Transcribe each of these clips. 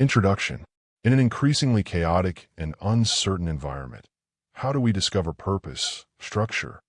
Introduction. In an increasingly chaotic and uncertain environment, how do we discover purpose, structure,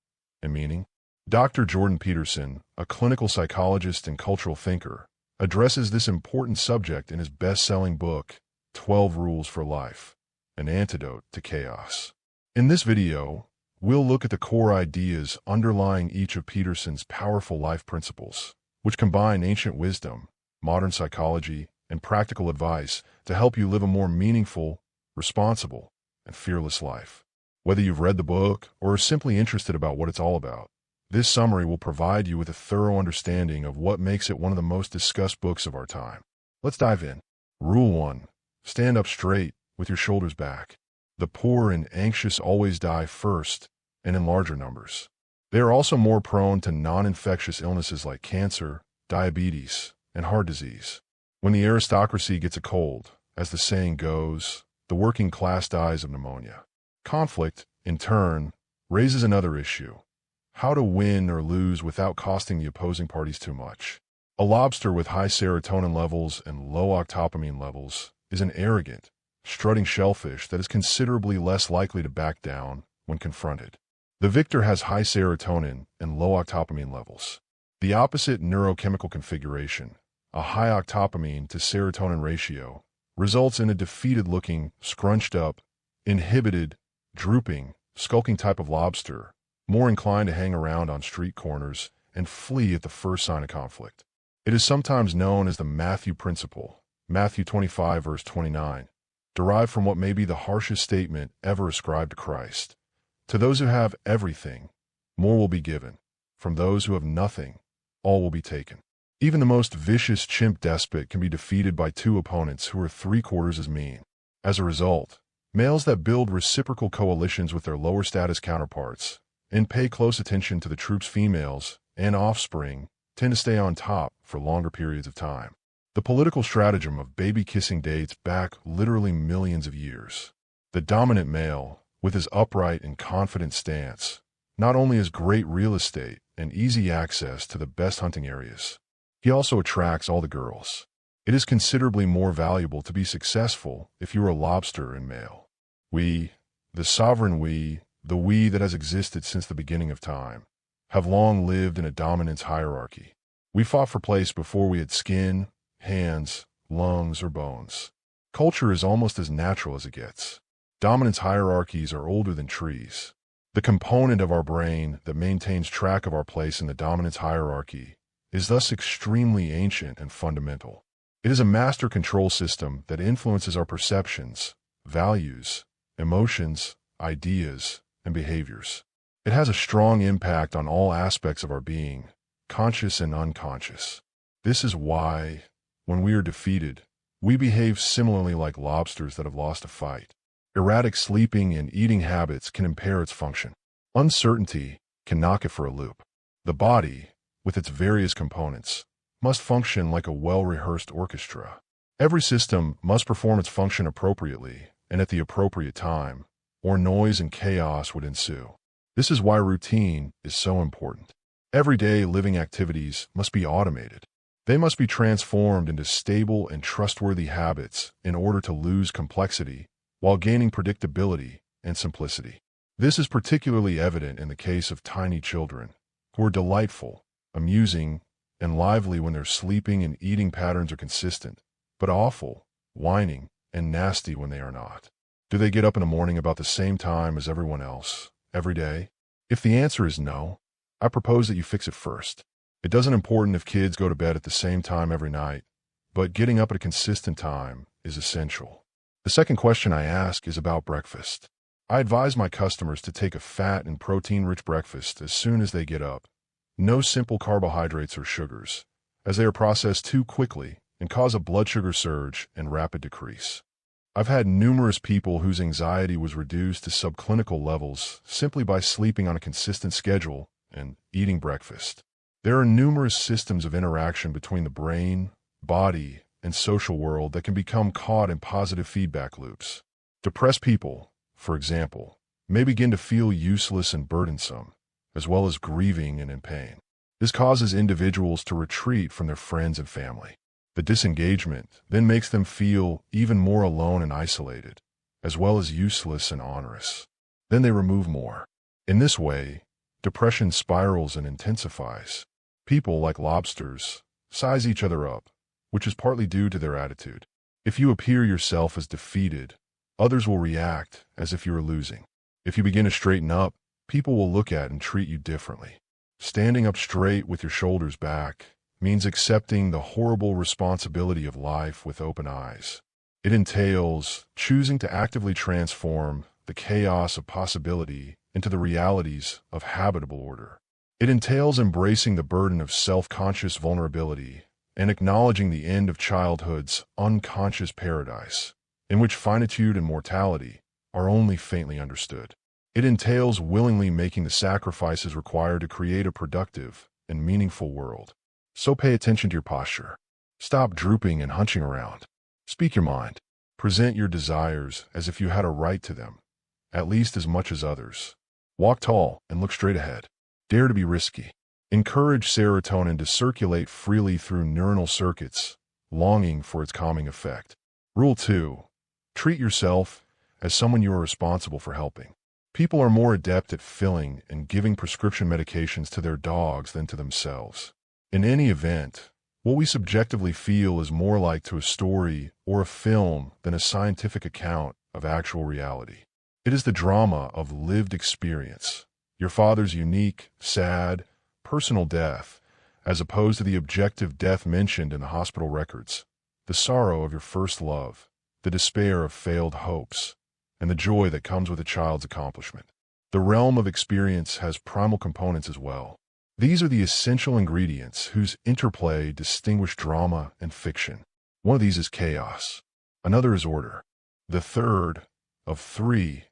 and meaning? Dr. Jordan Peterson, a clinical psychologist and cultural thinker, addresses this important subject in his best-selling book, 12 Rules for Life, An Antidote to Chaos. In this video, we'll look at the core ideas underlying each of Peterson's powerful life principles, which combine ancient wisdom, modern psychology, and practical advice to help you live a more meaningful, responsible, and fearless life. Whether you've read the book or are simply interested about what it's all about, this summary will provide you with a thorough understanding of what makes it one of the most discussed books of our time. Let's dive in. Rule 1. Stand up straight with your shoulders back. The poor and anxious always die first and in larger numbers. They are also more prone to non-infectious illnesses like cancer, diabetes, and heart disease. When the aristocracy gets a cold, as the saying goes, the working class dies of pneumonia. Conflict, in turn, raises another issue: how to win or lose without costing the opposing parties too much. A lobster with high serotonin levels and low octopamine levels is an arrogant, strutting shellfish that is considerably less likely to back down when confronted. The victor has high serotonin and low octopamine levels. The opposite neurochemical configuration, a high octopamine to serotonin ratio, results in a defeated-looking, scrunched-up, inhibited, drooping, skulking type of lobster, more inclined to hang around on street corners and flee at the first sign of conflict. It is sometimes known as the Matthew Principle, Matthew 25 verse 29, derived from what may be the harshest statement ever ascribed to Christ. To those who have everything, more will be given. From those who have nothing, all will be taken. Even the most vicious chimp despot can be defeated by two opponents who are three-quarters as mean. As a result, males that build reciprocal coalitions with their lower status counterparts and pay close attention to the troop's females and offspring tend to stay on top for longer periods of time. The political stratagem of baby-kissing dates back literally millions of years. The dominant male, with his upright and confident stance, not only has great real estate and easy access to the best hunting areas, he also attracts all the girls. It is considerably more valuable to be successful if you are a lobster and male. We, the sovereign we, the we that has existed since the beginning of time, have long lived in a dominance hierarchy. We fought for place before we had skin, hands, lungs, or bones. Culture is almost as natural as it gets. Dominance hierarchies are older than trees. The component of our brain that maintains track of our place in the dominance hierarchy is thus extremely ancient and fundamental. It is a master control system that influences our perceptions, values, emotions, ideas, and behaviors. It has a strong impact on all aspects of our being, conscious and unconscious. This is why, when we are defeated, we behave similarly like lobsters that have lost a fight. Erratic sleeping and eating habits can impair its function. Uncertainty can knock it for a loop. The body, with its various components, must function like a well-rehearsed orchestra. Every system must perform its function appropriately and at the appropriate time, or noise and chaos would ensue. This is why routine is so important. Everyday living activities must be automated. They must be transformed into stable and trustworthy habits in order to lose complexity while gaining predictability and simplicity. This is particularly evident in the case of tiny children, who are delightful, amusing, and lively when their sleeping and eating patterns are consistent, but awful, whining, and nasty when they are not. Do they get up in the morning about the same time as everyone else, every day? If the answer is no, I propose that you fix it first. It doesn't important if kids go to bed at the same time every night, but getting up at a consistent time is essential. The second question I ask is about breakfast. I advise my customers to take a fat and protein-rich breakfast as soon as they get up. No simple carbohydrates or sugars, as they are processed too quickly and cause a blood sugar surge and rapid decrease. I've had numerous people whose anxiety was reduced to subclinical levels simply by sleeping on a consistent schedule and eating breakfast. There are numerous systems of interaction between the brain, body, and social world that can become caught in positive feedback loops. Depressed people, for example, may begin to feel useless and burdensome, as well as grieving and in pain. This causes individuals to retreat from their friends and family. The disengagement then makes them feel even more alone and isolated, as well as useless and onerous. Then they remove more. In this way, depression spirals and intensifies. People, like lobsters, size each other up, which is partly due to their attitude. If you appear yourself as defeated, others will react as if you are losing. If you begin to straighten up, people will look at and treat you differently. Standing up straight with your shoulders back means accepting the horrible responsibility of life with open eyes. It entails choosing to actively transform the chaos of possibility into the realities of habitable order. It entails embracing the burden of self-conscious vulnerability and acknowledging the end of childhood's unconscious paradise, in which finitude and mortality are only faintly understood. It entails willingly making the sacrifices required to create a productive and meaningful world. So pay attention to your posture. Stop drooping and hunching around. Speak your mind. Present your desires as if you had a right to them, at least as much as others. Walk tall and look straight ahead. Dare to be risky. Encourage serotonin to circulate freely through neuronal circuits, longing for its calming effect. Rule 2. Treat yourself as someone you are responsible for helping. People are more adept at filling and giving prescription medications to their dogs than to themselves. In any event, what we subjectively feel is more like to a story or a film than a scientific account of actual reality. It is the drama of lived experience, your father's unique, sad, personal death, as opposed to the objective death mentioned in the hospital records, the sorrow of your first love, the despair of failed hopes, and the joy that comes with a child's accomplishment. The realm of experience has primal components as well. These are the essential ingredients whose interplay distinguish drama and fiction. One of these is chaos. Another is order. The third, of three,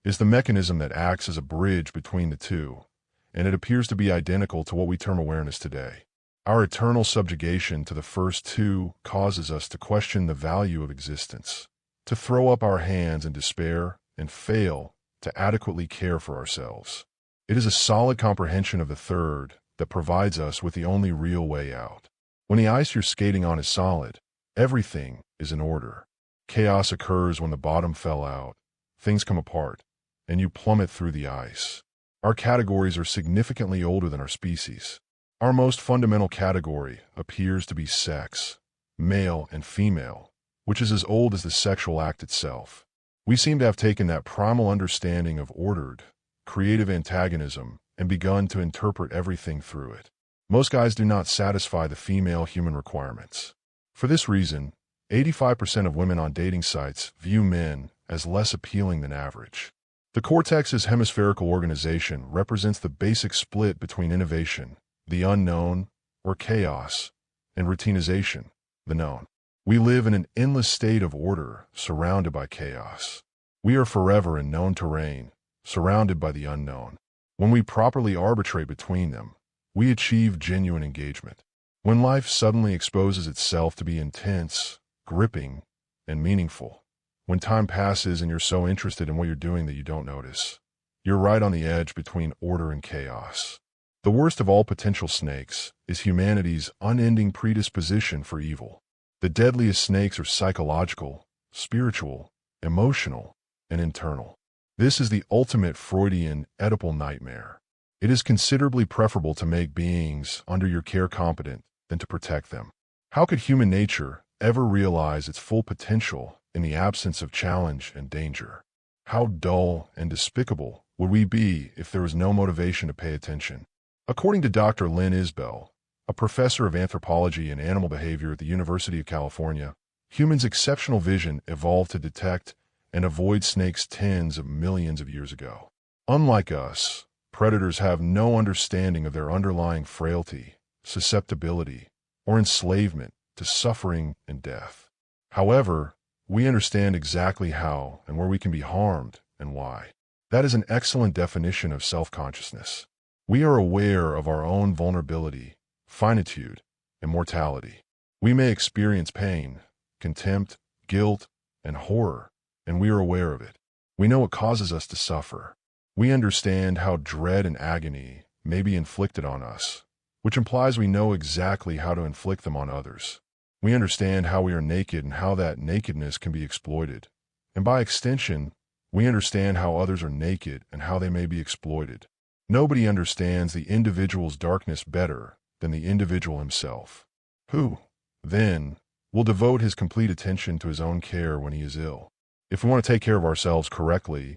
is the mechanism that acts as a bridge between the two, and it appears to be identical to what we term awareness today. Our eternal subjugation to the first two causes us to question the value of existence, to throw up our hands in despair and fail to adequately care for ourselves. It is a solid comprehension of the third that provides us with the only real way out. When the ice you're skating on is solid, everything is in order. Chaos occurs when the bottom fell out, things come apart, and you plummet through the ice. Our categories are significantly older than our species. Our most fundamental category appears to be sex, male and female, which is as old as the sexual act itself. We seem to have taken that primal understanding of ordered, creative antagonism and begun to interpret everything through it. Most guys do not satisfy the female human requirements. For this reason, 85% of women on dating sites view men as less appealing than average. The cortex's hemispherical organization represents the basic split between innovation, the unknown, or chaos, and routinization, the known. We live in an endless state of order, surrounded by chaos. We are forever in known terrain, surrounded by the unknown. When we properly arbitrate between them, we achieve genuine engagement. When life suddenly exposes itself to be intense, gripping, and meaningful, when time passes and you're so interested in what you're doing that you don't notice, you're right on the edge between order and chaos. The worst of all potential snakes is humanity's unending predisposition for evil. The deadliest snakes are psychological, spiritual, emotional, and internal. This is the ultimate Freudian Oedipal nightmare. It is considerably preferable to make beings under your care competent than to protect them. How could human nature ever realize its full potential in the absence of challenge and danger? How dull and despicable would we be if there was no motivation to pay attention? According to Dr. Lynn Isbell, a professor of anthropology and animal behavior at the University of California, humans' exceptional vision evolved to detect and avoid snakes tens of millions of years ago. Unlike us, predators have no understanding of their underlying frailty, susceptibility, or enslavement to suffering and death. However, we understand exactly how and where we can be harmed and why. That is an excellent definition of self-consciousness. We are aware of our own vulnerability, finitude, and mortality. We may experience pain, contempt, guilt, and horror, and we are aware of it. We know it causes us to suffer. We understand how dread and agony may be inflicted on us, which implies we know exactly how to inflict them on others. We understand how we are naked and how that nakedness can be exploited. And by extension, we understand how others are naked and how they may be exploited. Nobody understands the individual's darkness better than the individual himself, who, then, will devote his complete attention to his own care when he is ill. If we want to take care of ourselves correctly,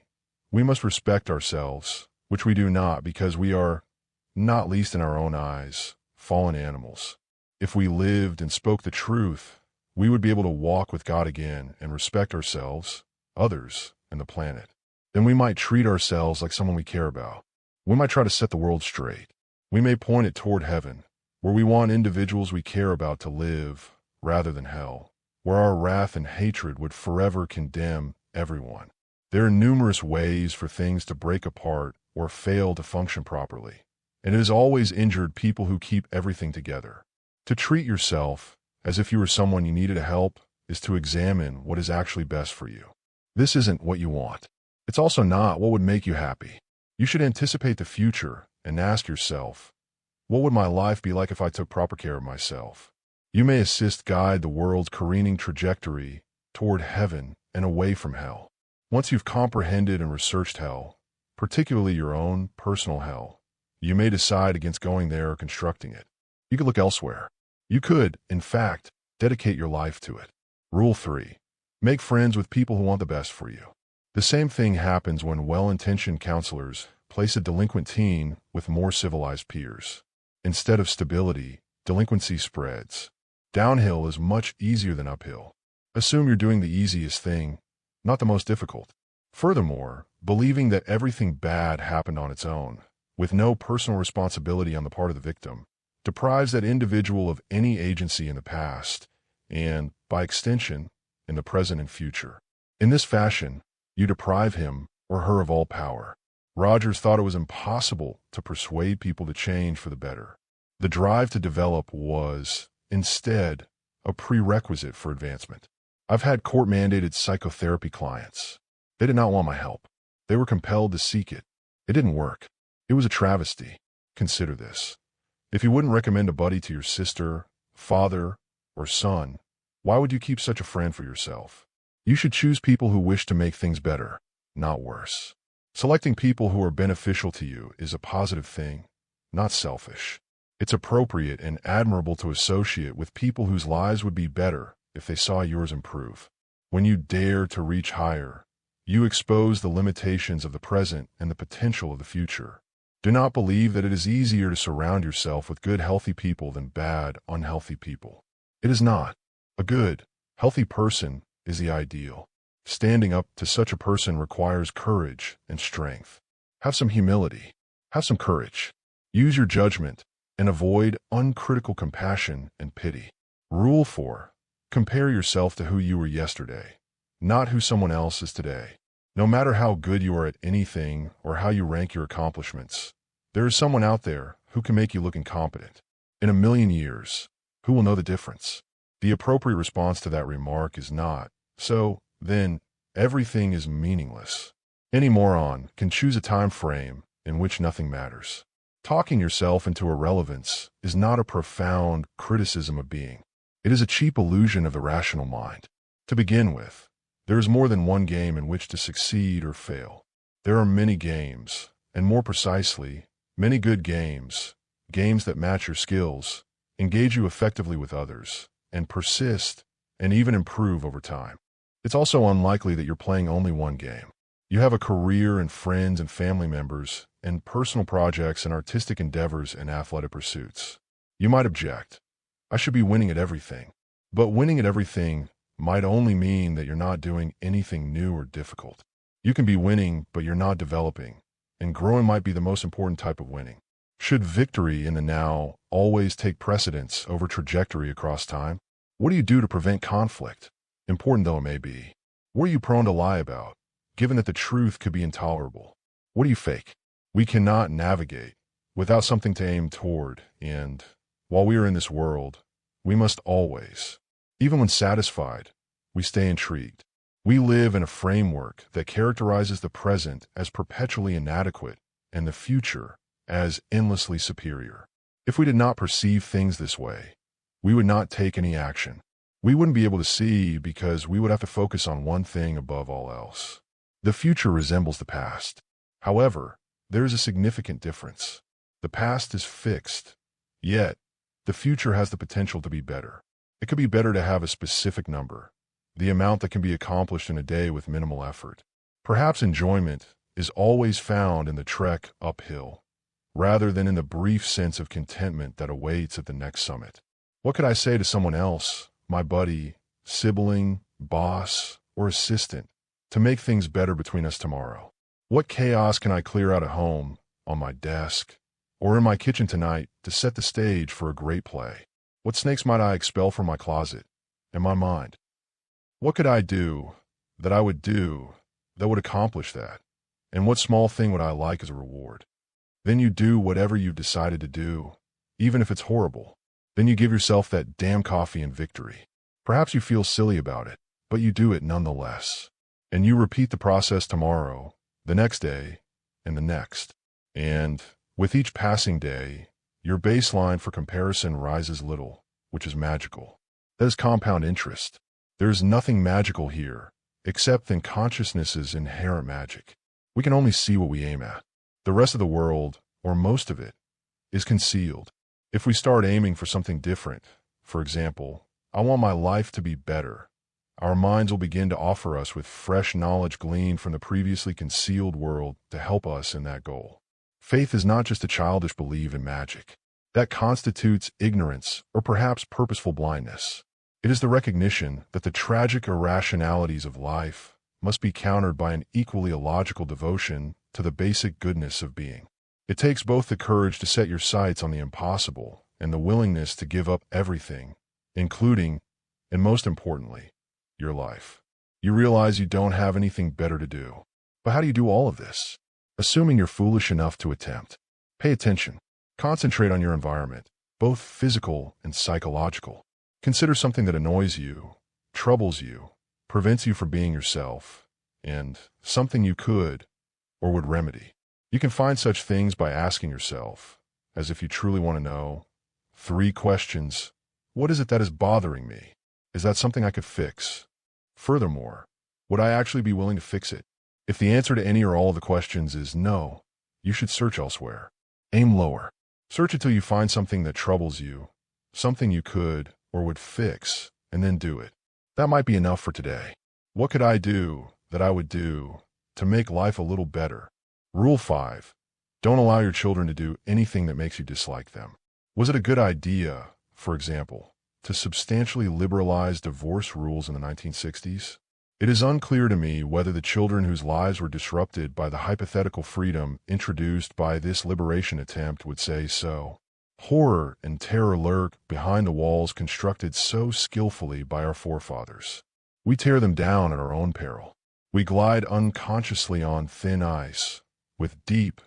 we must respect ourselves, which we do not because we are, not least in our own eyes, fallen animals. If we lived and spoke the truth, we would be able to walk with God again and respect ourselves, others, and the planet. Then we might treat ourselves like someone we care about. We might try to set the world straight. We may point it toward heaven, where we want individuals we care about to live, rather than hell, where our wrath and hatred would forever condemn everyone. There are numerous ways for things to break apart or fail to function properly, and it has always injured people who keep everything together. To treat yourself as if you were someone you needed help is to examine what is actually best for you. This isn't what you want. It's also not what would make you happy. You should anticipate the future and ask yourself, what would my life be like if I took proper care of myself? You may assist guide the world's careening trajectory toward heaven and away from hell. Once you've comprehended and researched hell, particularly your own personal hell, you may decide against going there or constructing it. You could look elsewhere. You could, in fact, dedicate your life to it. Rule 3. Make friends with people who want the best for you. The same thing happens when well-intentioned counselors place a delinquent teen with more civilized peers. Instead of stability, delinquency spreads. Downhill is much easier than uphill. Assume you're doing the easiest thing, not the most difficult. Furthermore, believing that everything bad happened on its own, with no personal responsibility on the part of the victim, deprives that individual of any agency in the past, and, by extension, in the present and future. In this fashion, you deprive him or her of all power. Rogers thought it was impossible to persuade people to change for the better. The drive to develop was, instead, a prerequisite for advancement. I've had court-mandated psychotherapy clients. They did not want my help. They were compelled to seek it. It didn't work. It was a travesty. Consider this. If you wouldn't recommend a buddy to your sister, father, or son, why would you keep such a friend for yourself? You should choose people who wish to make things better, not worse. Selecting people who are beneficial to you is a positive thing, not selfish. It's appropriate and admirable to associate with people whose lives would be better if they saw yours improve. When you dare to reach higher, you expose the limitations of the present and the potential of the future. Do not believe that it is easier to surround yourself with good, healthy people than bad, unhealthy people. It is not. A good, healthy person is the ideal. Standing up to such a person requires courage and strength. Have some humility. Have some courage. Use your judgment and avoid uncritical compassion and pity. Rule 4. Compare yourself to who you were yesterday, not who someone else is today. No matter how good you are at anything or how you rank your accomplishments, there is someone out there who can make you look incompetent. In a million years, who will know the difference? The appropriate response to that remark is not, so, then, everything is meaningless. Any moron can choose a time frame in which nothing matters. Talking yourself into irrelevance is not a profound criticism of being. It is a cheap illusion of the rational mind. To begin with, there is more than one game in which to succeed or fail. There are many games, and more precisely, many good games, games that match your skills, engage you effectively with others, and persist, and even improve over time. It's also unlikely that you're playing only one game. You have a career and friends and family members, and personal projects and artistic endeavors and athletic pursuits. You might object, I should be winning at everything. But winning at everything might only mean that you're not doing anything new or difficult. You can be winning, but you're not developing, and growing might be the most important type of winning. Should victory in the now always take precedence over trajectory across time? What do you do to prevent conflict? Important though it may be. What are you prone to lie about, given that the truth could be intolerable? What do you fake? We cannot navigate without something to aim toward, and, while we are in this world, we must always, even when satisfied, we stay intrigued. We live in a framework that characterizes the present as perpetually inadequate and the future as endlessly superior. If we did not perceive things this way, we would not take any action. We wouldn't be able to see because we would have to focus on one thing above all else. The future resembles the past. However, there is a significant difference. The past is fixed, yet the future has the potential to be better. It could be better to have a specific number, the amount that can be accomplished in a day with minimal effort. Perhaps enjoyment is always found in the trek uphill, rather than in the brief sense of contentment that awaits at the next summit. What could I say to someone else, my buddy, sibling, boss, or assistant, to make things better between us tomorrow? What chaos can I clear out at home, on my desk, or in my kitchen tonight to set the stage for a great play? What snakes might I expel from my closet and my mind? What could I do that would accomplish that? And what small thing would I like as a reward? Then you do whatever you've decided to do, even if it's horrible. Then you give yourself that damn coffee and victory. Perhaps you feel silly about it, but you do it nonetheless. And you repeat the process tomorrow, the next day, and the next. And with each passing day, your baseline for comparison rises little, which is magical. That is compound interest. There is nothing magical here, except in consciousness's inherent magic. We can only see what we aim at. The rest of the world, or most of it, is concealed. If we start aiming for something different, for example, I want my life to be better, our minds will begin to offer us with fresh knowledge gleaned from the previously concealed world to help us in that goal. Faith is not just a childish belief in magic. That constitutes ignorance or perhaps purposeful blindness. It is the recognition that the tragic irrationalities of life must be countered by an equally illogical devotion to the basic goodness of being. It takes both the courage to set your sights on the impossible and the willingness to give up everything, including, and most importantly, your life. You realize you don't have anything better to do. But how do you do all of this? Assuming you're foolish enough to attempt. Pay attention. Concentrate on your environment, both physical and psychological. Consider something that annoys you, troubles you, prevents you from being yourself, and something you could or would remedy. You can find such things by asking yourself, as if you truly want to know, 3 questions. What is it that is bothering me? Is that something I could fix? Furthermore, would I actually be willing to fix it? If the answer to any or all of the questions is no, you should search elsewhere. Aim lower. Search until you find something that troubles you, something you could or would fix, and then do it. That might be enough for today. What could I do that I would do to make life a little better? Rule 5. Don't allow your children to do anything that makes you dislike them. Was it a good idea, for example, to substantially liberalize divorce rules in the 1960s? It is unclear to me whether the children whose lives were disrupted by the hypothetical freedom introduced by this liberation attempt would say so. Horror and terror lurk behind the walls constructed so skillfully by our forefathers. We tear them down at our own peril. We glide unconsciously on thin ice, with deep,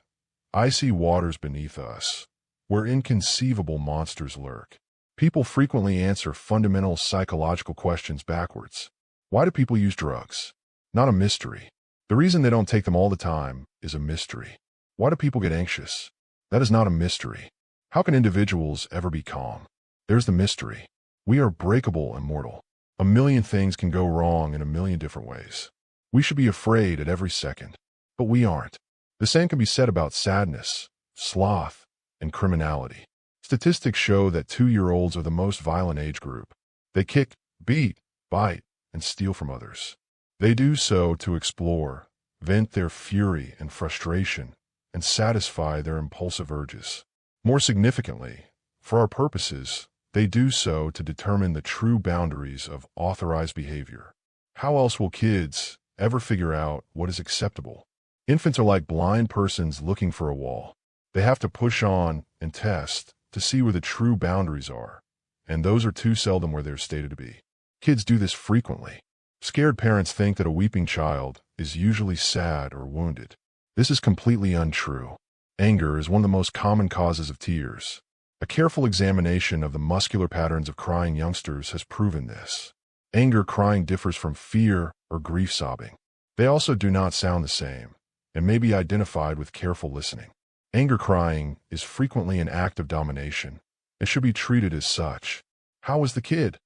icy waters beneath us, where inconceivable monsters lurk. People frequently answer fundamental psychological questions backwards. Why do people use drugs? Not a mystery. The reason they don't take them all the time is a mystery. Why do people get anxious? That is not a mystery. How can individuals ever be calm? There's the mystery. We are breakable and mortal. A million things can go wrong in a million different ways. We should be afraid at every second, but we aren't. The same can be said about sadness, sloth, and criminality. Statistics show that 2-year-olds are the most violent age group. They kick, beat, bite, and steal from others. They do so to explore, vent their fury and frustration, and satisfy their impulsive urges. More significantly, for our purposes, they do so to determine the true boundaries of authorized behavior. How else will kids ever figure out what is acceptable? Infants are like blind persons looking for a wall. They have to push on and test to see where the true boundaries are, and those are too seldom where they're stated to be. Kids do this frequently. Scared parents think that a weeping child is usually sad or wounded. This is completely untrue. Anger is one of the most common causes of tears. A careful examination of the muscular patterns of crying youngsters has proven this. Anger crying differs from fear or grief sobbing. They also do not sound the same, and may be identified with careful listening. Anger crying is frequently an act of domination and should be treated as such. How was the kid?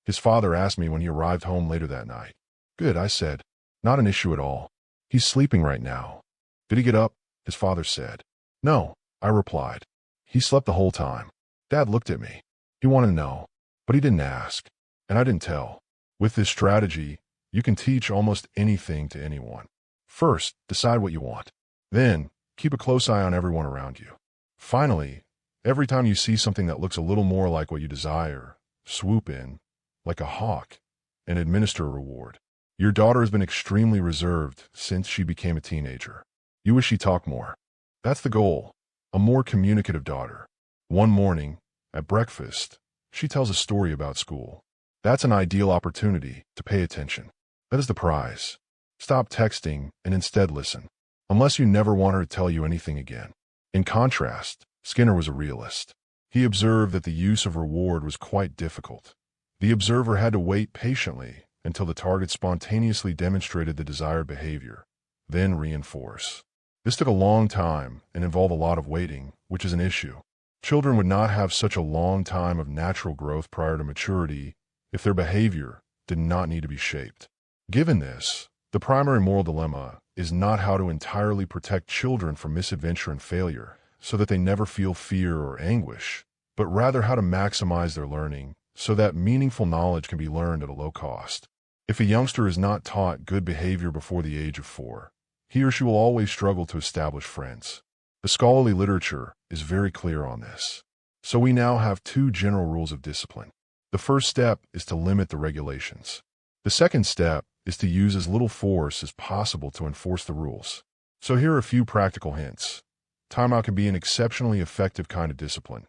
His father asked me when he arrived home later that night. Good, I said. Not an issue at all. He's sleeping right now. Did he get up? His father said. No, I replied. He slept the whole time. Dad looked at me. He wanted to know, but he didn't ask, and I didn't tell. With this strategy, you can teach almost anything to anyone. First, decide what you want. Then, keep a close eye on everyone around you. Finally, every time you see something that looks a little more like what you desire, swoop in, like a hawk, and administer a reward. Your daughter has been extremely reserved since she became a teenager. You wish she talked more. That's the goal, a more communicative daughter. One morning, at breakfast, she tells a story about school. That's an ideal opportunity to pay attention. That is the prize. Stop texting and instead listen, unless you never want her to tell you anything again. In contrast, Skinner was a realist. He observed that the use of reward was quite difficult. The observer had to wait patiently until the target spontaneously demonstrated the desired behavior, then reinforce. This took a long time and involved a lot of waiting, which is an issue. Children would not have such a long time of natural growth prior to maturity if their behavior did not need to be shaped. Given this, the primary moral dilemma is not how to entirely protect children from misadventure and failure so that they never feel fear or anguish, but rather how to maximize their learning so that meaningful knowledge can be learned at a low cost. If a youngster is not taught good behavior before the age of 4, he or she will always struggle to establish friends. The scholarly literature is very clear on this. So we now have 2 general rules of discipline. The first step is to limit the regulations. The second step is to use as little force as possible to enforce the rules. So here are a few practical hints. Timeout can be an exceptionally effective kind of discipline,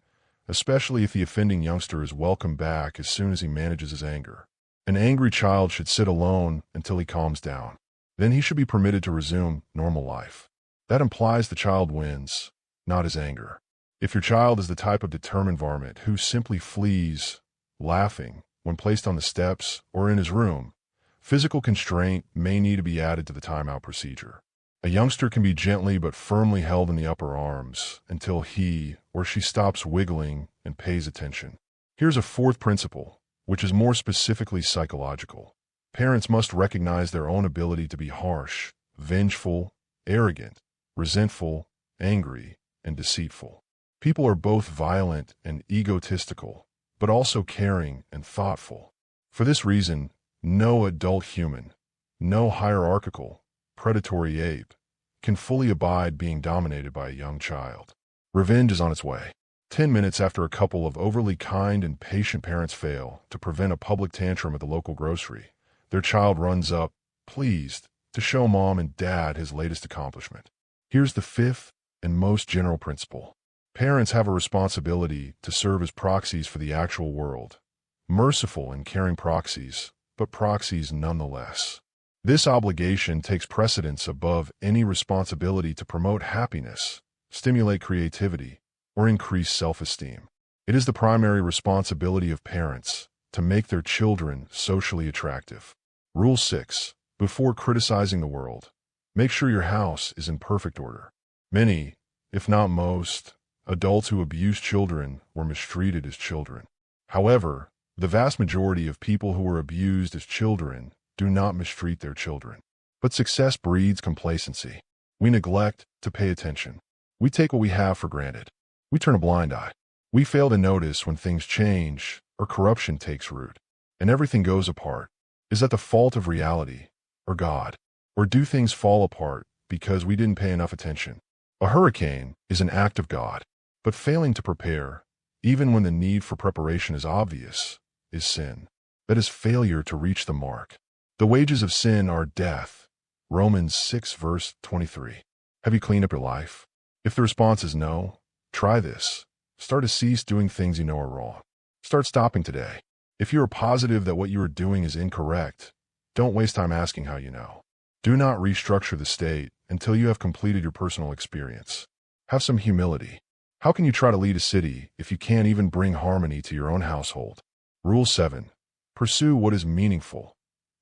especially if the offending youngster is welcomed back as soon as he manages his anger. An angry child should sit alone until he calms down. Then he should be permitted to resume normal life. That implies the child wins, not his anger. If your child is the type of determined varmint who simply flees, laughing, when placed on the steps or in his room, physical constraint may need to be added to the timeout procedure. A youngster can be gently but firmly held in the upper arms until he or she stops wiggling and pays attention. Here's a fourth principle, which is more specifically psychological. Parents must recognize their own ability to be harsh, vengeful, arrogant, resentful, angry, and deceitful. People are both violent and egotistical, but also caring and thoughtful. For this reason, no adult human, no hierarchical, predatory ape, can fully abide being dominated by a young child. Revenge is on its way. 10 minutes after a couple of overly kind and patient parents fail to prevent a public tantrum at the local grocery, their child runs up, pleased, to show mom and dad his latest accomplishment. Here's the fifth and most general principle. Parents have a responsibility to serve as proxies for the actual world. Merciful and caring proxies, but proxies nonetheless. This obligation takes precedence above any responsibility to promote happiness, stimulate creativity, or increase self-esteem. It is the primary responsibility of parents to make their children socially attractive. Rule 6. Before criticizing the world, make sure your house is in perfect order. Many, if not most, adults who abuse children were mistreated as children. However, the vast majority of people who were abused as children do not mistreat their children. But success breeds complacency. We neglect to pay attention. We take what we have for granted. We turn a blind eye. We fail to notice when things change or corruption takes root, and everything goes apart. Is that the fault of reality or God? Or do things fall apart because we didn't pay enough attention? A hurricane is an act of God, but failing to prepare, even when the need for preparation is obvious, is sin. That is failure to reach the mark. The wages of sin are death. Romans 6 verse 23. Have you cleaned up your life? If the response is no, try this. Start to cease doing things you know are wrong. Start stopping today. If you are positive that what you are doing is incorrect, don't waste time asking how you know. Do not restructure the state until you have completed your personal experience. Have some humility. How can you try to lead a city if you can't even bring harmony to your own household? Rule 7. Pursue what is meaningful,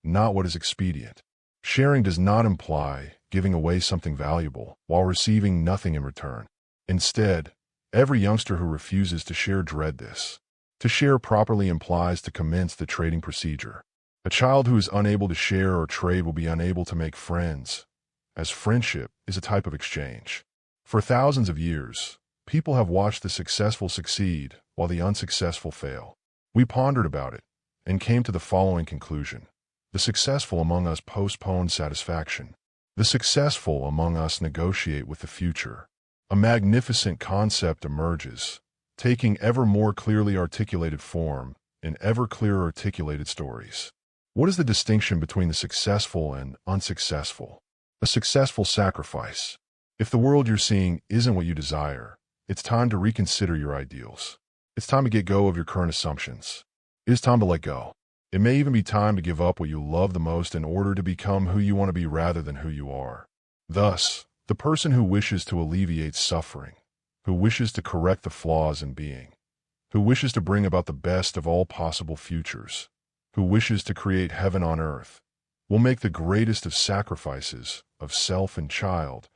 not what is expedient. Sharing does not imply giving away something valuable while receiving nothing in return. Instead, every youngster who refuses to share dread this. To share properly implies to commence the trading procedure. A child who is unable to share or trade will be unable to make friends, as friendship is a type of exchange. For thousands of years, people have watched the successful succeed while the unsuccessful fail. We pondered about it and came to the following conclusion. The successful among us postpone satisfaction. The successful among us negotiate with the future. A magnificent concept emerges, taking ever more clearly articulated form in ever clearer articulated stories. What is the distinction between the successful and unsuccessful? A successful sacrifice. If the world you're seeing isn't what you desire, it's time to reconsider your ideals. It's time to get go of your current assumptions. It is time to let go. It may even be time to give up what you love the most in order to become who you want to be rather than who you are. Thus, the person who wishes to alleviate suffering, who wishes to correct the flaws in being, who wishes to bring about the best of all possible futures, who wishes to create heaven on earth, will make the greatest of sacrifices of self and child,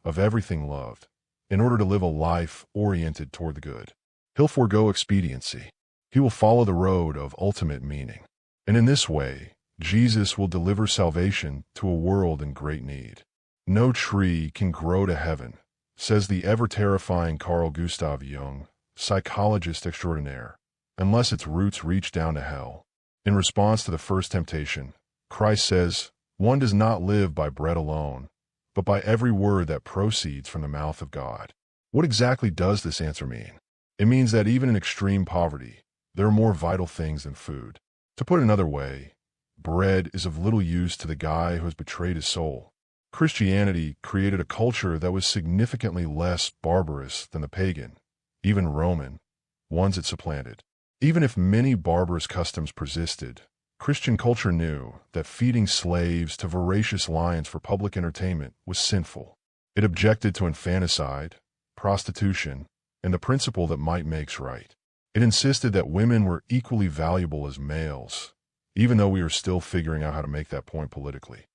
of everything loved, in order to live a life oriented toward the good. He'll forego expediency. He will follow the road of ultimate meaning. And in this way, Jesus will deliver salvation to a world in great need. No tree can grow to heaven, says the ever-terrifying Carl Gustav Jung, psychologist extraordinaire, unless its roots reach down to hell. In response to the first temptation, Christ says, "One does not live by bread alone, but by every word that proceeds from the mouth of God." What exactly does this answer mean? It means that even in extreme poverty, there are more vital things than food. To put it another way, bread is of little use to the guy who has betrayed his soul. Christianity created a culture that was significantly less barbarous than the pagan, even Roman, ones it supplanted. Even if many barbarous customs persisted, Christian culture knew that feeding slaves to voracious lions for public entertainment was sinful. It objected to infanticide, prostitution, and the principle that might makes right. It insisted that women were equally valuable as males, even though we are still figuring out how to make that point politically.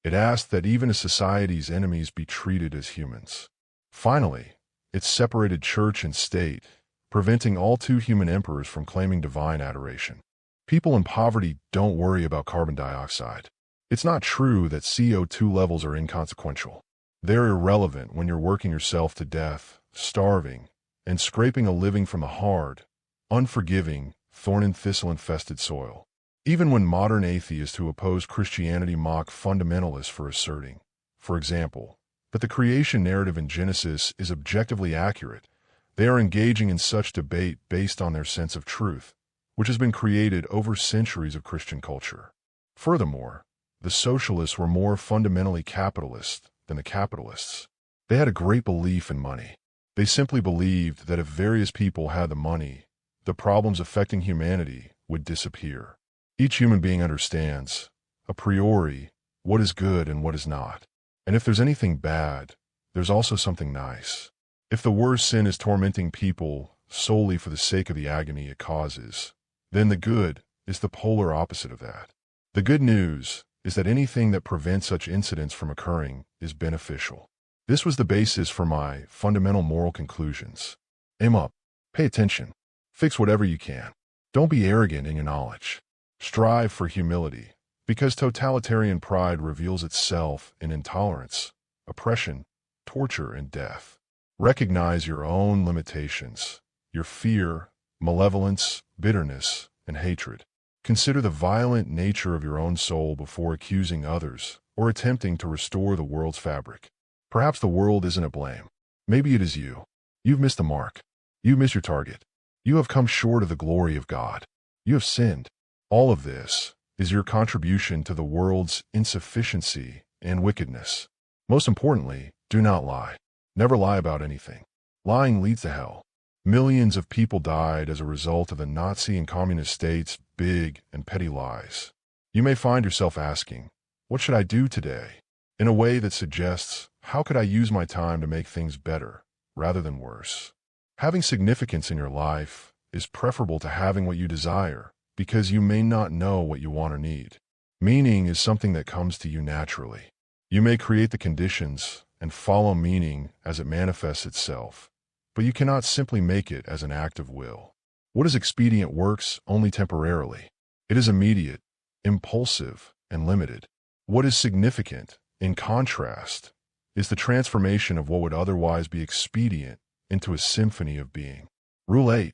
It asked that even a society's enemies be treated as humans. Finally, it separated church and state, preventing all too human emperors from claiming divine adoration. People in poverty don't worry about carbon dioxide. It's not true that CO2 levels are inconsequential. They're irrelevant when you're working yourself to death, starving, and scraping a living from the hard, unforgiving, thorn and thistle-infested soil. Even when modern atheists who oppose Christianity mock fundamentalists for asserting, for example, that the creation narrative in Genesis is objectively accurate, they are engaging in such debate based on their sense of truth, which has been created over centuries of Christian culture. Furthermore, the socialists were more fundamentally capitalist than the capitalists. They had a great belief in money. They simply believed that if various people had the money, the problems affecting humanity would disappear. Each human being understands, a priori, what is good and what is not. And if there's anything bad, there's also something nice. If the worst sin is tormenting people solely for the sake of the agony it causes, then the good is the polar opposite of that. The good news is that anything that prevents such incidents from occurring is beneficial. This was the basis for my fundamental moral conclusions. Aim up. Pay attention. Fix whatever you can. Don't be arrogant in your knowledge. Strive for humility, because totalitarian pride reveals itself in intolerance, oppression, torture, and death. Recognize your own limitations, your fear, malevolence, bitterness, and hatred. Consider the violent nature of your own soul before accusing others or attempting to restore the world's fabric. Perhaps the world isn't to blame. Maybe it is you. You've missed the mark. You've missed your target. You have come short of the glory of God. You have sinned. All of this is your contribution to the world's insufficiency and wickedness. Most importantly, do not lie. Never lie about anything. Lying leads to hell. Millions of people died as a result of the Nazi and communist states' big and petty lies. You may find yourself asking, what should I do today? In a way that suggests, how could I use my time to make things better rather than worse? Having significance in your life is preferable to having what you desire, because you may not know what you want or need. Meaning is something that comes to you naturally. You may create the conditions and follow meaning as it manifests itself, but you cannot simply make it as an act of will. What is expedient works only temporarily. It is immediate, impulsive, and limited. What is significant, in contrast, is the transformation of what would otherwise be expedient into a symphony of being. Rule 8.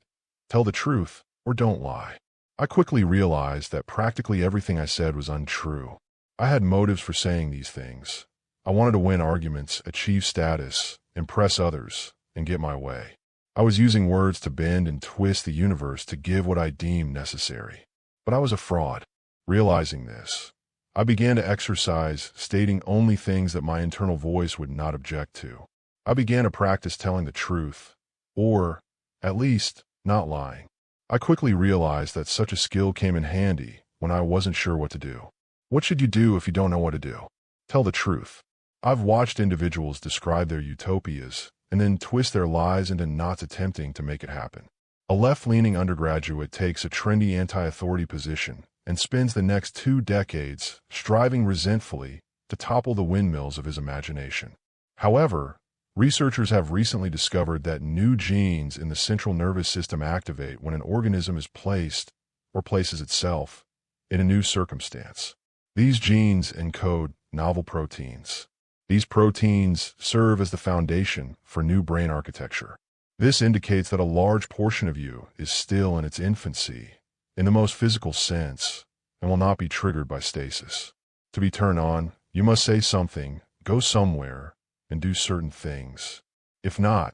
Tell the truth or don't lie. I quickly realized that practically everything I said was untrue. I had motives for saying these things. I wanted to win arguments, achieve status, impress others, and get my way. I was using words to bend and twist the universe to give what I deemed necessary. But I was a fraud. Realizing this, I began to exercise stating only things that my internal voice would not object to. I began to practice telling the truth, or, at least, not lying. I quickly realized that such a skill came in handy when I wasn't sure what to do. What should you do if you don't know what to do? Tell the truth. I've watched individuals describe their utopias and then twist their lies into knots attempting to make it happen. A left-leaning undergraduate takes a trendy anti-authority position and spends the next 2 decades striving resentfully to topple the windmills of his imagination. However, researchers have recently discovered that new genes in the central nervous system activate when an organism is placed, or places itself, in a new circumstance. These genes encode novel proteins. These proteins serve as the foundation for new brain architecture. This indicates that a large portion of you is still in its infancy, in the most physical sense, and will not be triggered by stasis. To be turned on, you must say something, go somewhere, and do certain things. If not,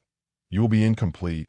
you will be incomplete,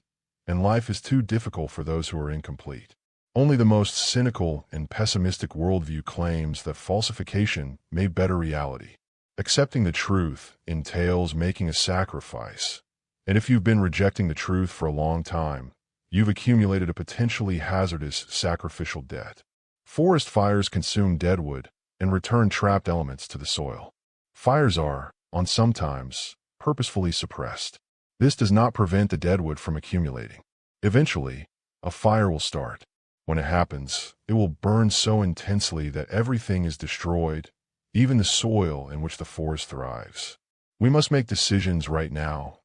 and life is too difficult for those who are incomplete. Only the most cynical and pessimistic worldview claims that falsification may better reality. Accepting the truth entails making a sacrifice, and if you've been rejecting the truth for a long time, you've accumulated a potentially hazardous sacrificial debt. Forest fires consume deadwood and return trapped elements to the soil. Fires are, sometimes, purposefully suppressed. This does not prevent the deadwood from accumulating. Eventually, a fire will start. When it happens, it will burn so intensely that everything is destroyed, even the soil in which the forest thrives. We must make decisions right now,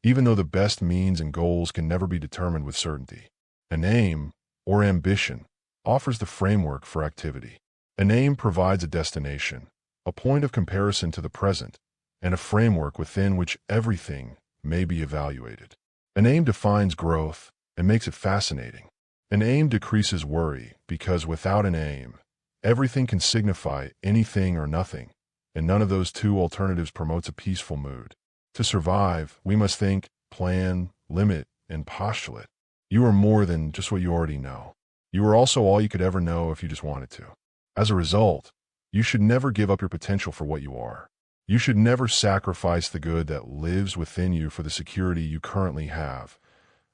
even though the best means and goals can never be determined with certainty. An aim, or ambition, offers the framework for activity. An aim provides a destination, a point of comparison to the present, and a framework within which everything may be evaluated. An aim defines growth and makes it fascinating. An aim decreases worry because without an aim, everything can signify anything or nothing, and none of those two alternatives promotes a peaceful mood. To survive, we must think, plan, limit, and postulate. You are more than just what you already know. You are also all you could ever know if you just wanted to. As a result, you should never give up your potential for what you are. You should never sacrifice the good that lives within you for the security you currently have,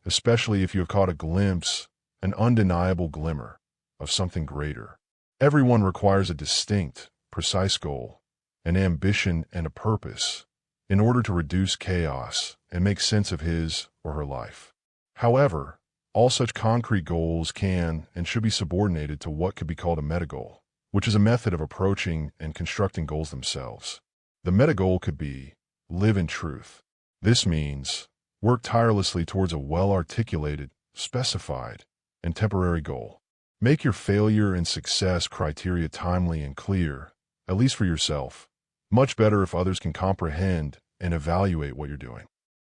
especially if you have caught a glimpse, an undeniable glimmer, of something greater. Everyone requires a distinct, precise goal, an ambition and a purpose, in order to reduce chaos and make sense of his or her life. However, all such concrete goals can and should be subordinated to what could be called a metagoal, which is a method of approaching and constructing goals themselves. The metagoal could be, live in truth. This means, work tirelessly towards a well-articulated, specified, and temporary goal. Make your failure and success criteria timely and clear, at least for yourself. Much better if others can comprehend and evaluate what you're doing.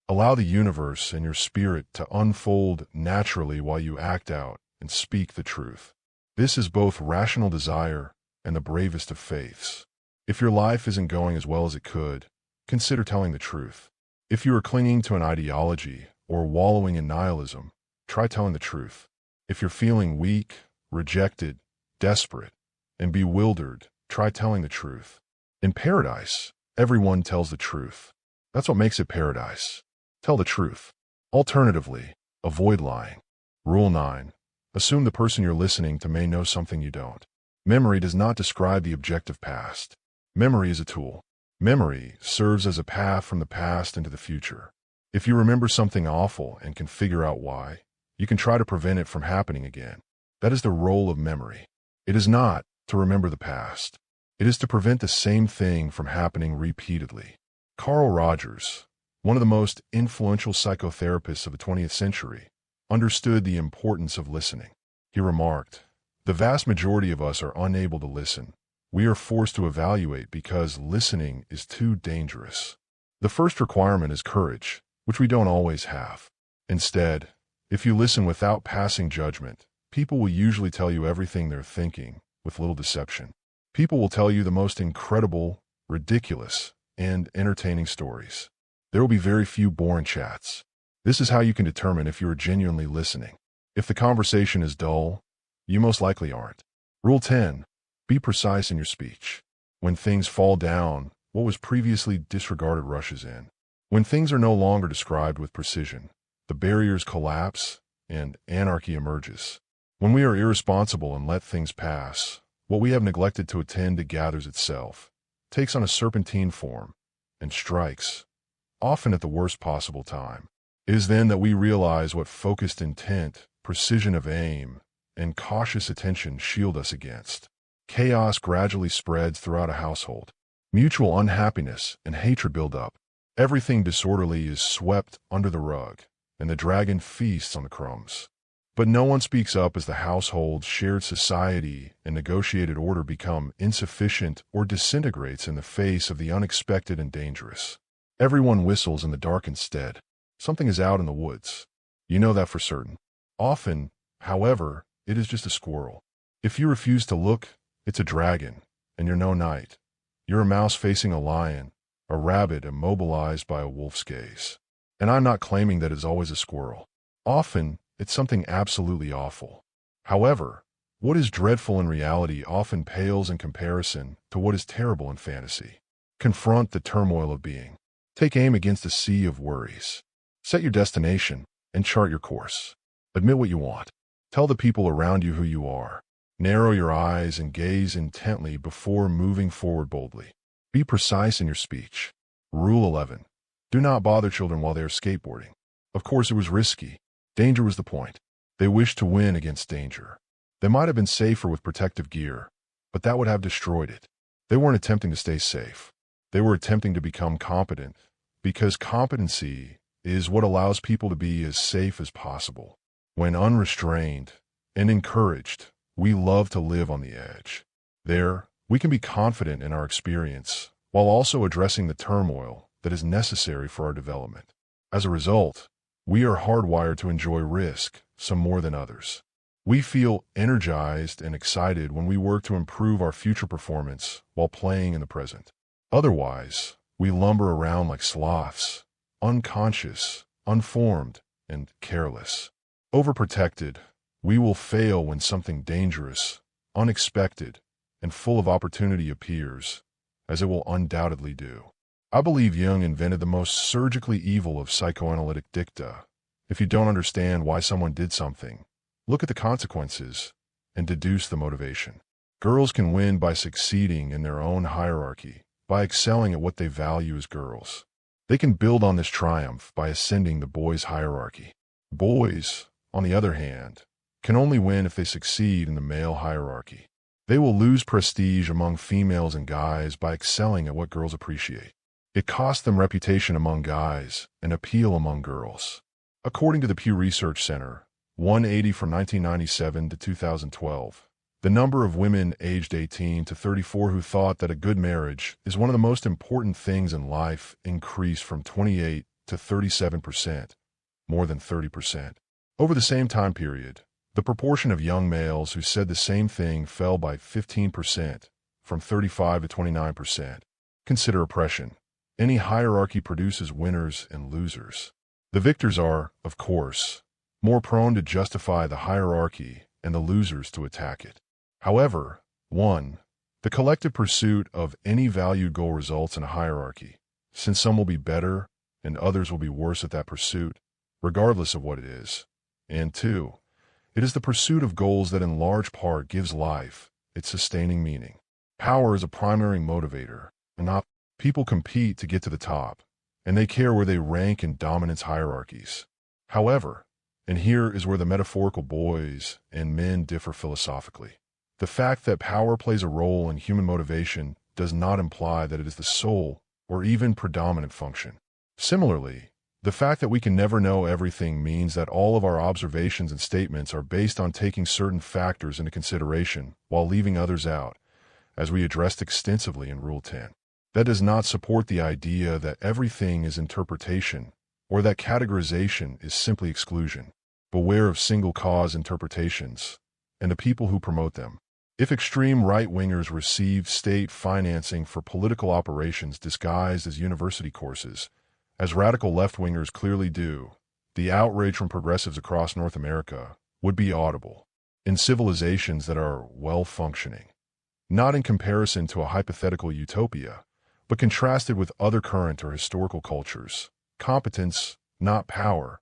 Allow the universe and your spirit to unfold naturally while you act out and speak the truth. This is both rational desire and the bravest of faiths. If your life isn't going as well as it could, consider telling the truth. If you are clinging to an ideology or wallowing in nihilism, try telling the truth. If you're feeling weak, rejected, desperate, and bewildered, try telling the truth. In paradise, everyone tells the truth. That's what makes it paradise. Tell the truth. Alternatively, avoid lying. Rule 9. Assume the person you're listening to may know something you don't. Memory does not describe the objective past. Memory is a tool. Memory serves as a path from the past into the future. If you remember something awful and can figure out why, you can try to prevent it from happening again. That is the role of memory. It is not to remember the past. It is to prevent the same thing from happening repeatedly. Carl Rogers, one of the most influential psychotherapists of the 20th century, understood the importance of listening. He remarked, "The vast majority of us are unable to listen. We are forced to evaluate because listening is too dangerous. The first requirement is courage, which we don't always have. Instead, if you listen without passing judgment, people will usually tell you everything they're thinking, with little deception. People will tell you the most incredible, ridiculous, and entertaining stories. There will be very few boring chats. This is how you can determine if you are genuinely listening. If the conversation is dull, you most likely aren't." Rule 10. Be precise in your speech. When things fall down, what was previously disregarded rushes in. When things are no longer described with precision, the barriers collapse and anarchy emerges. When we are irresponsible and let things pass, what we have neglected to attend to gathers itself, takes on a serpentine form, and strikes, often at the worst possible time. It is then that we realize what focused intent, precision of aim, and cautious attention shield us against. Chaos gradually spreads throughout a household. Mutual unhappiness and hatred build up. Everything disorderly is swept under the rug, and the dragon feasts on the crumbs. But no one speaks up as the household, shared society, and negotiated order become insufficient or disintegrates in the face of the unexpected and dangerous. Everyone whistles in the dark instead. Something is out in the woods. You know that for certain. Often, however, it is just a squirrel. If you refuse to look, it's a dragon, and you're no knight. You're a mouse facing a lion, a rabbit immobilized by a wolf's gaze. And I'm not claiming that it's always a squirrel. Often, it's something absolutely awful. However, what is dreadful in reality often pales in comparison to what is terrible in fantasy. Confront the turmoil of being. Take aim against a sea of worries. Set your destination and chart your course. Admit what you want. Tell the people around you who you are. Narrow your eyes and gaze intently before moving forward boldly. Be precise in your speech. Rule 11. Do not bother children while they are skateboarding. Of course, it was risky. Danger was the point. They wished to win against danger. They might have been safer with protective gear, but that would have destroyed it. They weren't attempting to stay safe. They were attempting to become competent, because competency is what allows people to be as safe as possible. When unrestrained and encouraged, we love to live on the edge. There, we can be confident in our experience, while also addressing the turmoil that is necessary for our development. As a result, we are hardwired to enjoy risk, some more than others. We feel energized and excited when we work to improve our future performance while playing in the present. Otherwise, we lumber around like sloths, unconscious, unformed, and careless. Overprotected, we will fail when something dangerous, unexpected, and full of opportunity appears, as it will undoubtedly do. I believe Jung invented the most surgically evil of psychoanalytic dicta. If you don't understand why someone did something, look at the consequences and deduce the motivation. Girls can win by succeeding in their own hierarchy, by excelling at what they value as girls. They can build on this triumph by ascending the boys' hierarchy. Boys, on the other hand, can only win if they succeed in the male hierarchy. They will lose prestige among females and guys by excelling at what girls appreciate. It costs them reputation among guys and appeal among girls. According to the Pew Research Center, 180 from 1997 to 2012, the number of women aged 18 to 34 who thought that a good marriage is one of the most important things in life increased from 28 to 37%, more than 30%. Over the same time period, the proportion of young males who said the same thing fell by 15%, from 35 to 29%. Consider oppression. Any hierarchy produces winners and losers. The victors are, of course, more prone to justify the hierarchy and the losers to attack it. However, 1. The collective pursuit of any valued goal results in a hierarchy, since some will be better and others will be worse at that pursuit, regardless of what it is. And 2. It is the pursuit of goals that in large part gives life its sustaining meaning. Power is a primary motivator, and not people compete to get to the top, and they care where they rank in dominance hierarchies. However, and here is where the metaphorical boys and men differ philosophically. The fact that power plays a role in human motivation does not imply that it is the sole or even predominant function. Similarly, The fact that we can never know everything means that all of our observations and statements are based on taking certain factors into consideration while leaving others out, as we addressed extensively in Rule 10. That does not support the idea that everything is interpretation or that categorization is simply exclusion. Beware of single-cause interpretations and the people who promote them. If extreme right-wingers receive state financing for political operations disguised as university courses, as radical left-wingers clearly do, the outrage from progressives across North America would be audible. In civilizations that are well-functioning, not in comparison to a hypothetical utopia, but contrasted with other current or historical cultures, competence, not power,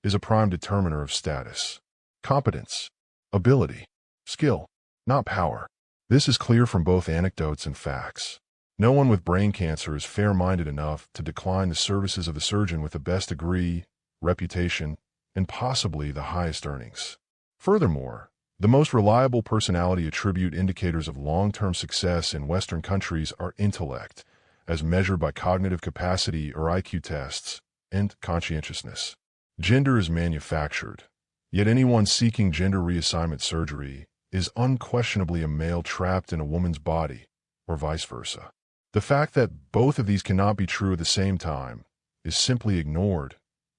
is a prime determiner of status. Competence, ability, skill, not power. This is clear from both anecdotes and facts. No one with brain cancer is fair-minded enough to decline the services of the surgeon with the best degree, reputation, and possibly the highest earnings. Furthermore, the most reliable personality attribute indicators of long-term success in Western countries are intellect, as measured by cognitive capacity or IQ tests, and conscientiousness. Gender is manufactured, yet anyone seeking gender reassignment surgery is unquestionably a male trapped in a woman's body, or vice versa. The fact that both of these cannot be true at the same time is simply ignored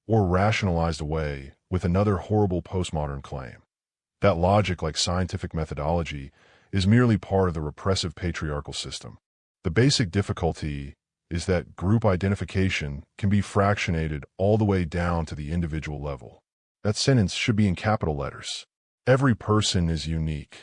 or rationalized away with another horrible postmodern claim. That logic, like scientific methodology, is merely part of the repressive patriarchal system. The basic difficulty is that group identification can be fractionated all the way down to the individual level. That sentence should be in capital letters. Every person is unique,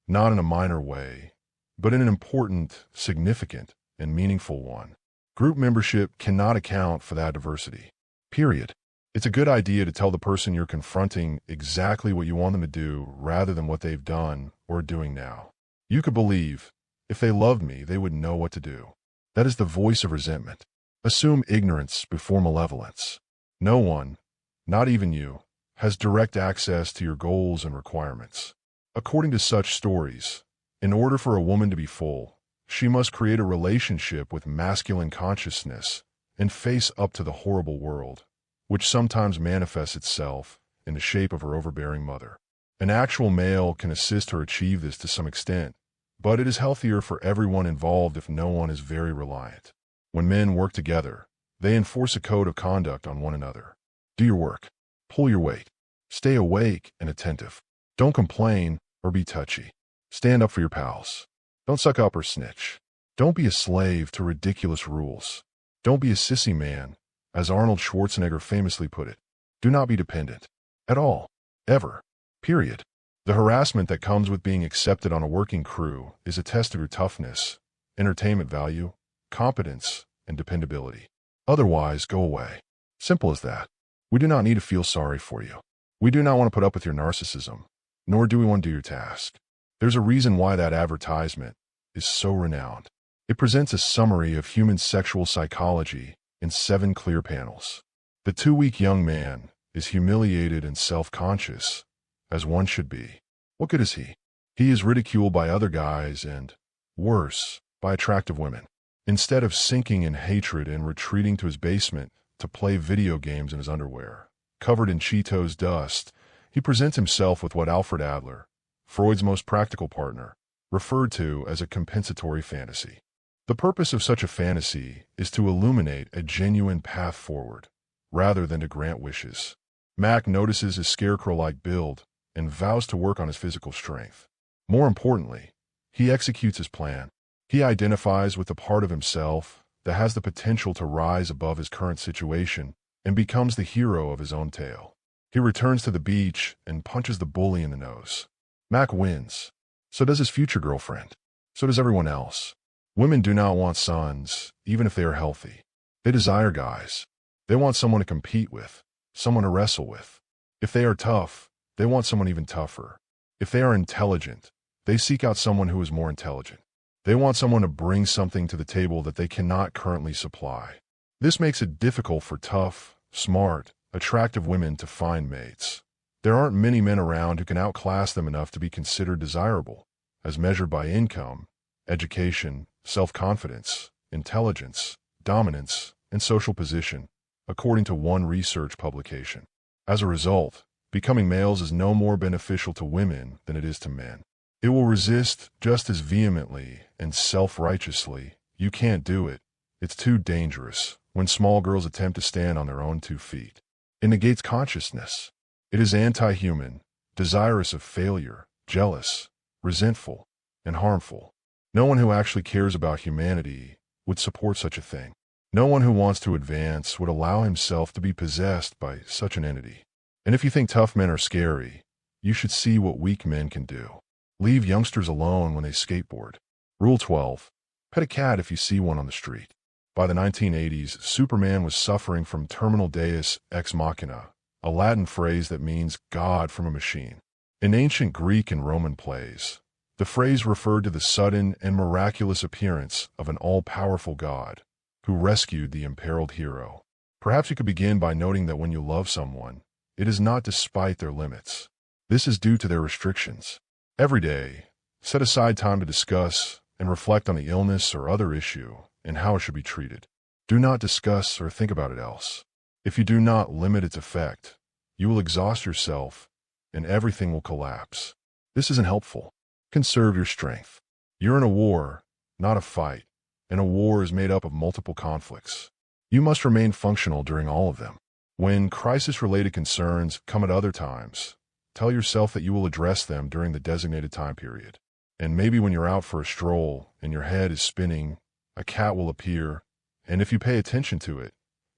not in a minor way, but in an important, significant, and meaningful one. Group membership cannot account for that diversity. Period. It's a good idea to tell the person you're confronting exactly what you want them to do rather than what they've done or are doing now. You could believe, if they loved me, they would know what to do. That is the voice of resentment. Assume ignorance before malevolence. No one, not even you, has direct access to your goals and requirements. According to such stories, in order for a woman to be full, she must create a relationship with masculine consciousness and face up to the horrible world, which sometimes manifests itself in the shape of her overbearing mother. An actual male can assist her achieve this to some extent, but it is healthier for everyone involved if no one is very reliant. When men work together, they enforce a code of conduct on one another. Do your work. Pull your weight. Stay awake and attentive. Don't complain or be touchy. Stand up for your pals. Don't suck up or snitch. Don't be a slave to ridiculous rules. Don't be a sissy man, as Arnold Schwarzenegger famously put it. Do not be dependent. At all. Ever. Period. The harassment that comes with being accepted on a working crew is a test of your toughness, entertainment value, competence, and dependability. Otherwise, go away. Simple as that. We do not need to feel sorry for you. We do not want to put up with your narcissism, nor do we want to do your task. There's a reason why that advertisement is so renowned. It presents a summary of human sexual psychology in 7 clear panels. The 2-week young man is humiliated and self-conscious, as one should be. What good is he? He is ridiculed by other guys and, worse, by attractive women. Instead of sinking in hatred and retreating to his basement to play video games in his underwear, covered in Cheetos dust, he presents himself with what Alfred Adler, Freud's most practical partner, referred to as a compensatory fantasy. The purpose of such a fantasy is to illuminate a genuine path forward, rather than to grant wishes. Mac notices his scarecrow-like build and vows to work on his physical strength. More importantly, he executes his plan. He identifies with the part of himself that has the potential to rise above his current situation and becomes the hero of his own tale. He returns to the beach and punches the bully in the nose. Mac wins. So does his future girlfriend. So does everyone else. Women do not want sons, even if they are healthy. They desire guys. They want someone to compete with, someone to wrestle with. If they are tough, they want someone even tougher. If they are intelligent, they seek out someone who is more intelligent. They want someone to bring something to the table that they cannot currently supply. This makes it difficult for tough, smart, attractive women to find mates. There aren't many men around who can outclass them enough to be considered desirable, as measured by income, education, self-confidence, intelligence, dominance, and social position, according to one research publication. As a result, becoming males is no more beneficial to women than it is to men. It will resist just as vehemently and self-righteously. You can't do it. It's too dangerous. When small girls attempt to stand on their own 2 feet, it negates consciousness. It is anti-human, desirous of failure, jealous, resentful, and harmful. No one who actually cares about humanity would support such a thing. No one who wants to advance would allow himself to be possessed by such an entity. And if you think tough men are scary, you should see what weak men can do. Leave youngsters alone when they skateboard. Rule 12. Pet a cat if you see one on the street. By the 1980s, Superman was suffering from terminal deus ex machina, a Latin phrase that means God from a machine. In ancient Greek and Roman plays, the phrase referred to the sudden and miraculous appearance of an all-powerful God who rescued the imperiled hero. Perhaps you could begin by noting that when you love someone, it is not despite their limits. This is due to their restrictions. Every day, set aside time to discuss and reflect on the illness or other issue and how it should be treated. Do not discuss or think about it else. If you do not limit its effect, you will exhaust yourself and everything will collapse. This isn't helpful. Conserve your strength. You're in a war, not a fight, and a war is made up of multiple conflicts. You must remain functional during all of them. When crisis-related concerns come at other times, tell yourself that you will address them during the designated time period. And maybe when you're out for a stroll and your head is spinning, a cat will appear, and if you pay attention to it,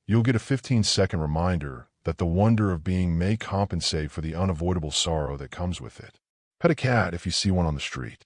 you'll get a 15-second reminder that the wonder of being may compensate for the unavoidable sorrow that comes with it. Pet a cat if you see one on the street.